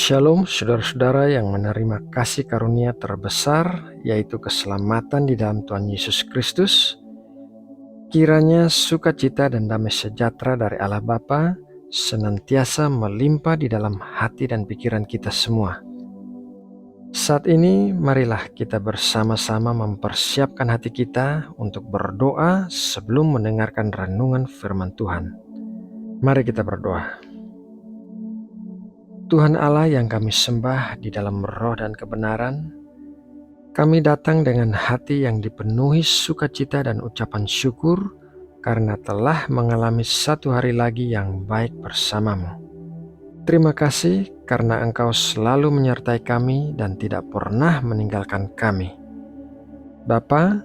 Shalom saudara-saudara yang menerima kasih karunia terbesar, yaitu keselamatan di dalam Tuhan Yesus Kristus. Kiranya sukacita dan damai sejahtera dari Allah Bapa senantiasa melimpah di dalam hati dan pikiran kita semua. Saat ini marilah kita bersama-sama mempersiapkan hati kita untuk berdoa sebelum mendengarkan renungan firman Tuhan. Mari kita berdoa. Tuhan Allah yang kami sembah di dalam roh dan kebenaran, kami datang dengan hati yang dipenuhi sukacita dan ucapan syukur karena telah mengalami satu hari lagi yang baik bersamamu. Terima kasih karena Engkau selalu menyertai kami dan tidak pernah meninggalkan kami. Bapa,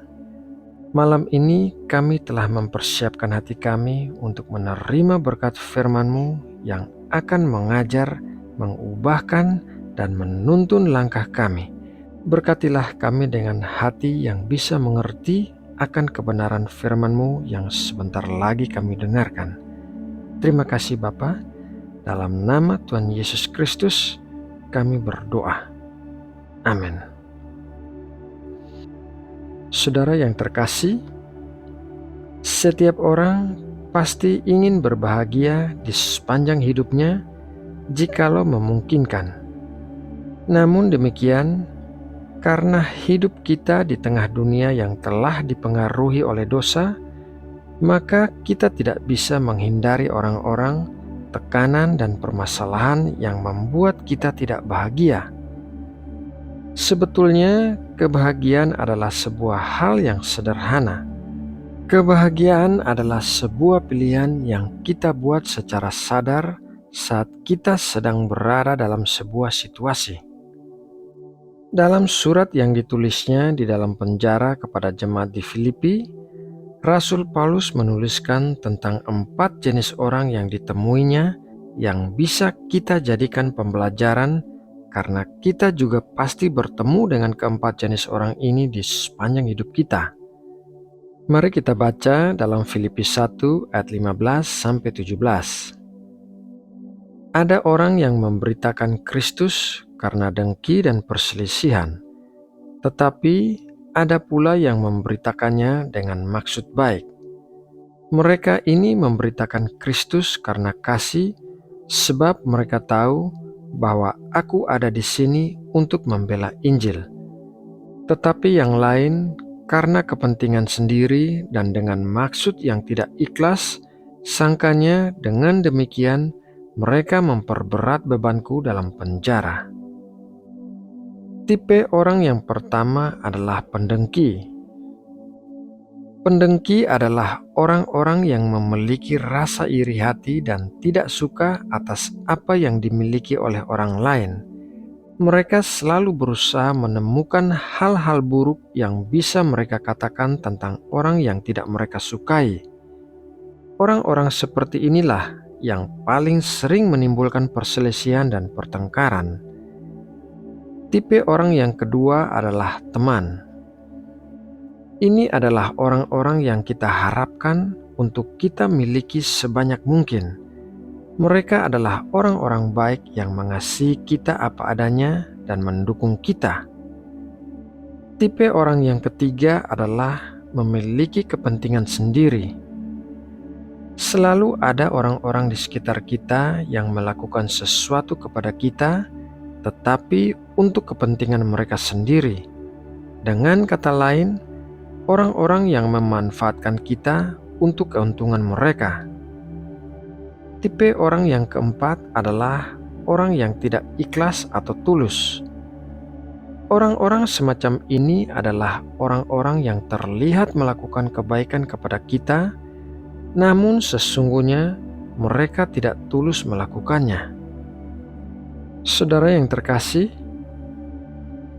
malam ini kami telah mempersiapkan hati kami untuk menerima berkat firman-Mu yang akan mengajar, mengubahkan, dan menuntun langkah kami. Berkatilah kami dengan hati yang bisa mengerti akan kebenaran firman-Mu yang sebentar lagi kami dengarkan. Terima kasih Bapa, dalam nama Tuhan Yesus Kristus kami berdoa. Amin. Saudara yang terkasih, setiap orang pasti ingin berbahagia di sepanjang hidupnya jikalau memungkinkan. Namun demikian, karena hidup kita di tengah dunia yang telah dipengaruhi oleh dosa, maka kita tidak bisa menghindari orang-orang, tekanan, dan permasalahan yang membuat kita tidak bahagia. Sebetulnya, kebahagiaan adalah sebuah hal yang sederhana. Kebahagiaan adalah sebuah pilihan yang kita buat secara sadar saat kita sedang berada dalam sebuah situasi. Dalam surat yang ditulisnya di dalam penjara kepada jemaat di Filipi, Rasul Paulus menuliskan tentang 4 jenis orang yang ditemuinya yang bisa kita jadikan pembelajaran, karena kita juga pasti bertemu dengan keempat jenis orang ini di sepanjang hidup kita. Mari kita baca dalam Filipi 1 ayat 15-17. Ada orang yang memberitakan Kristus karena dengki dan perselisihan, tetapi ada pula yang memberitakannya dengan maksud baik. Mereka ini memberitakan Kristus karena kasih, sebab mereka tahu bahwa aku ada di sini untuk membela Injil. Tetapi yang lain karena kepentingan sendiri dan dengan maksud yang tidak ikhlas, sangkanya dengan demikian mereka memperberat bebanku dalam penjara. Tipe orang yang pertama adalah pendengki. Pendengki adalah orang-orang yang memiliki rasa iri hati dan tidak suka atas apa yang dimiliki oleh orang lain. Mereka selalu berusaha menemukan hal-hal buruk yang bisa mereka katakan tentang orang yang tidak mereka sukai. Orang-orang seperti inilah yang paling sering menimbulkan perselisihan dan pertengkaran. Tipe orang yang kedua adalah teman. Ini adalah orang-orang yang kita harapkan untuk kita miliki sebanyak mungkin. Mereka adalah orang-orang baik yang mengasihi kita apa adanya dan mendukung kita. Tipe orang yang ketiga adalah memiliki kepentingan sendiri. Selalu ada orang-orang di sekitar kita yang melakukan sesuatu kepada kita, tetapi untuk kepentingan mereka sendiri. Dengan kata lain, orang-orang yang memanfaatkan kita untuk keuntungan mereka. Tipe orang yang keempat adalah orang yang tidak ikhlas atau tulus. Orang-orang semacam ini adalah orang-orang yang terlihat melakukan kebaikan kepada kita, namun sesungguhnya mereka tidak tulus melakukannya. Saudara yang terkasih,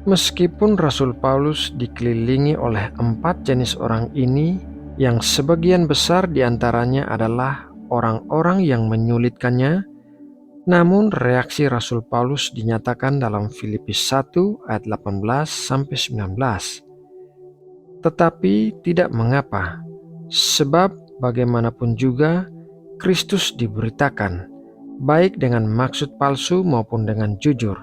meskipun Rasul Paulus dikelilingi oleh 4 jenis orang ini, yang sebagian besar diantaranya adalah orang-orang yang menyulitkannya, namun reaksi Rasul Paulus dinyatakan dalam Filipi 1 ayat 18-19. Tetapi tidak mengapa, sebab bagaimanapun juga Kristus diberitakan, baik dengan maksud palsu maupun dengan jujur.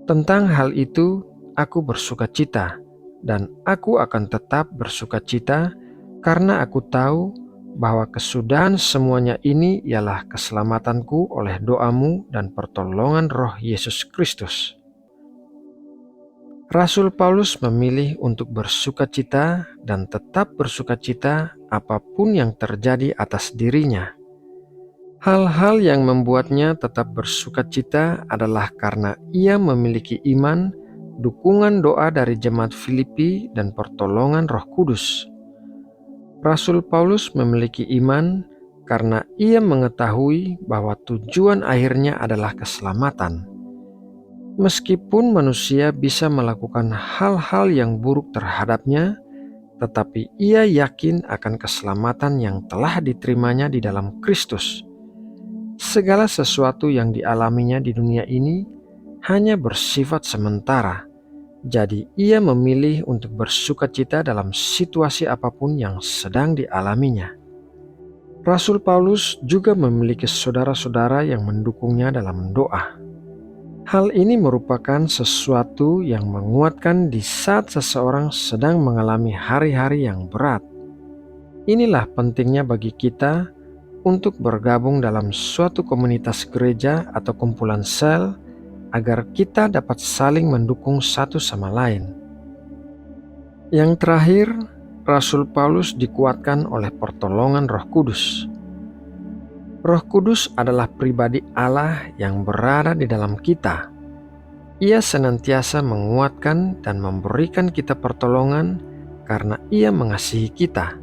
Tentang hal itu, aku bersukacita, dan aku akan tetap bersukacita karena aku tahu bahwa kesudahan semuanya ini ialah keselamatanku oleh doamu dan pertolongan Roh Yesus Kristus. Rasul Paulus memilih untuk bersukacita dan tetap bersukacita apapun yang terjadi atas dirinya. Hal-hal yang membuatnya tetap bersukacita adalah karena ia memiliki iman, dukungan doa dari jemaat Filipi, dan pertolongan Roh Kudus. Rasul Paulus memiliki iman karena ia mengetahui bahwa tujuan akhirnya adalah keselamatan. Meskipun manusia bisa melakukan hal-hal yang buruk terhadapnya, tetapi ia yakin akan keselamatan yang telah diterimanya di dalam Kristus. Segala sesuatu yang dialaminya di dunia ini hanya bersifat sementara. Jadi ia memilih untuk bersukacita dalam situasi apapun yang sedang dialaminya. Rasul Paulus juga memiliki saudara-saudara yang mendukungnya dalam doa. Hal ini merupakan sesuatu yang menguatkan di saat seseorang sedang mengalami hari-hari yang berat. Inilah pentingnya bagi kita untuk bergabung dalam suatu komunitas gereja atau kumpulan sel agar kita dapat saling mendukung satu sama lain. Yang terakhir, Rasul Paulus dikuatkan oleh pertolongan Roh Kudus. Roh Kudus adalah pribadi Allah yang berada di dalam kita. Ia senantiasa menguatkan dan memberikan kita pertolongan karena Ia mengasihi kita.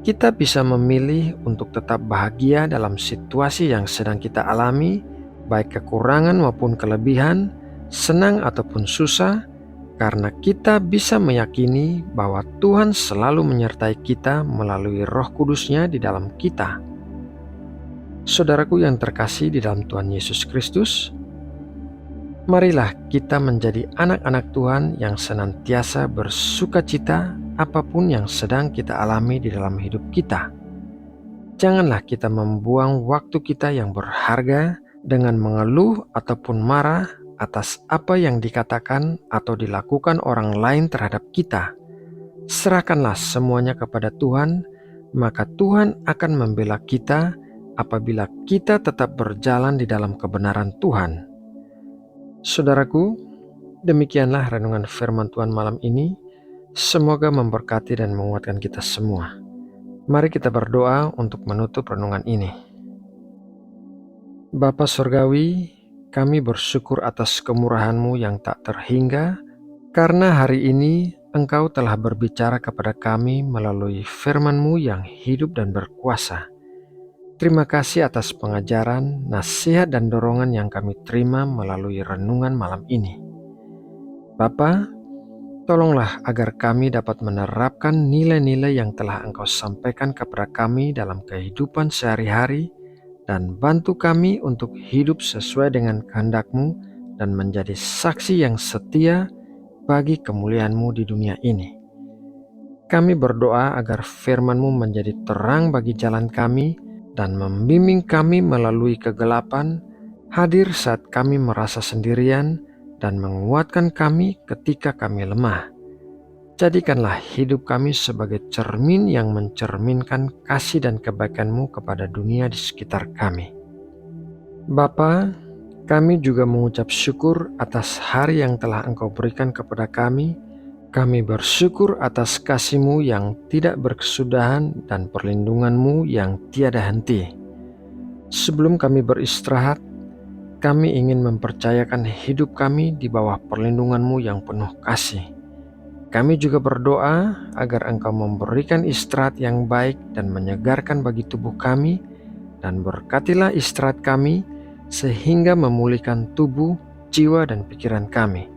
Kita bisa memilih untuk tetap bahagia dalam situasi yang sedang kita alami, baik kekurangan maupun kelebihan, senang ataupun susah, karena kita bisa meyakini bahwa Tuhan selalu menyertai kita melalui Roh Kudus-Nya di dalam kita. Saudaraku yang terkasih di dalam Tuhan Yesus Kristus, marilah kita menjadi anak-anak Tuhan yang senantiasa bersukacita apapun yang sedang kita alami di dalam hidup kita. Janganlah kita membuang waktu kita yang berharga dengan mengeluh ataupun marah atas apa yang dikatakan atau dilakukan orang lain terhadap kita. Serahkanlah semuanya kepada Tuhan, maka Tuhan akan membela kita apabila kita tetap berjalan di dalam kebenaran Tuhan. Saudaraku, demikianlah renungan firman Tuhan malam ini. Semoga memberkati dan menguatkan kita semua. Mari kita berdoa untuk menutup renungan ini. Bapa Surgawi, kami bersyukur atas kemurahan-Mu yang tak terhingga, karena hari ini Engkau telah berbicara kepada kami melalui firman-Mu yang hidup dan berkuasa. Terima kasih atas pengajaran, nasihat, dan dorongan yang kami terima melalui renungan malam ini. Bapa, tolonglah agar kami dapat menerapkan nilai-nilai yang telah Engkau sampaikan kepada kami dalam kehidupan sehari-hari, dan bantu kami untuk hidup sesuai dengan kehendak-Mu dan menjadi saksi yang setia bagi kemuliaan-Mu di dunia ini. Kami berdoa agar firman-Mu menjadi terang bagi jalan kami dan membimbing kami melalui kegelapan, hadir saat kami merasa sendirian, dan menguatkan kami ketika kami lemah. Jadikanlah hidup kami sebagai cermin yang mencerminkan kasih dan kebaikan-Mu kepada dunia di sekitar kami. Bapa, kami juga mengucap syukur atas hari yang telah Engkau berikan kepada kami. Kami bersyukur atas kasih-Mu yang tidak berkesudahan dan perlindungan-Mu yang tiada henti. Sebelum kami beristirahat, kami ingin mempercayakan hidup kami di bawah perlindungan-Mu yang penuh kasih. Kami juga berdoa agar Engkau memberikan istirahat yang baik dan menyegarkan bagi tubuh kami, dan berkatilah istirahat kami sehingga memulihkan tubuh, jiwa, dan pikiran kami.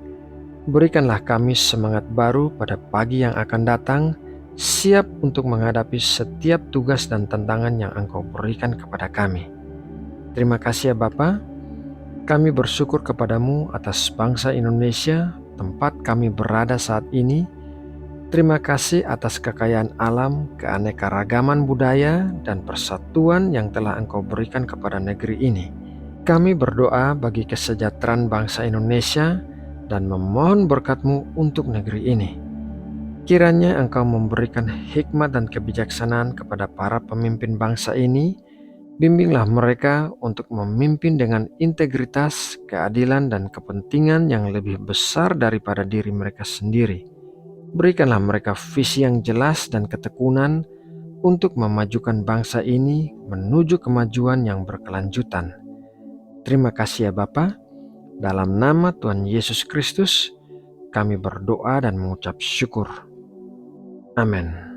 Berikanlah kami semangat baru pada pagi yang akan datang, siap untuk menghadapi setiap tugas dan tantangan yang Engkau berikan kepada kami. Terima kasih ya Bapa. Kami bersyukur kepadamu atas bangsa Indonesia, tempat kami berada saat ini. Terima kasih atas kekayaan alam, keanekaragaman budaya, dan persatuan yang telah Engkau berikan kepada negeri ini. Kami berdoa bagi kesejahteraan bangsa Indonesia dan memohon berkat-Mu untuk negeri ini. Kiranya Engkau memberikan hikmat dan kebijaksanaan kepada para pemimpin bangsa ini. Bimbinglah mereka untuk memimpin dengan integritas, keadilan, dan kepentingan yang lebih besar daripada diri mereka sendiri. Berikanlah mereka visi yang jelas dan ketekunan untuk memajukan bangsa ini menuju kemajuan yang berkelanjutan. Terima kasih ya Bapa. Dalam nama Tuhan Yesus Kristus, kami berdoa dan mengucap syukur. Amin.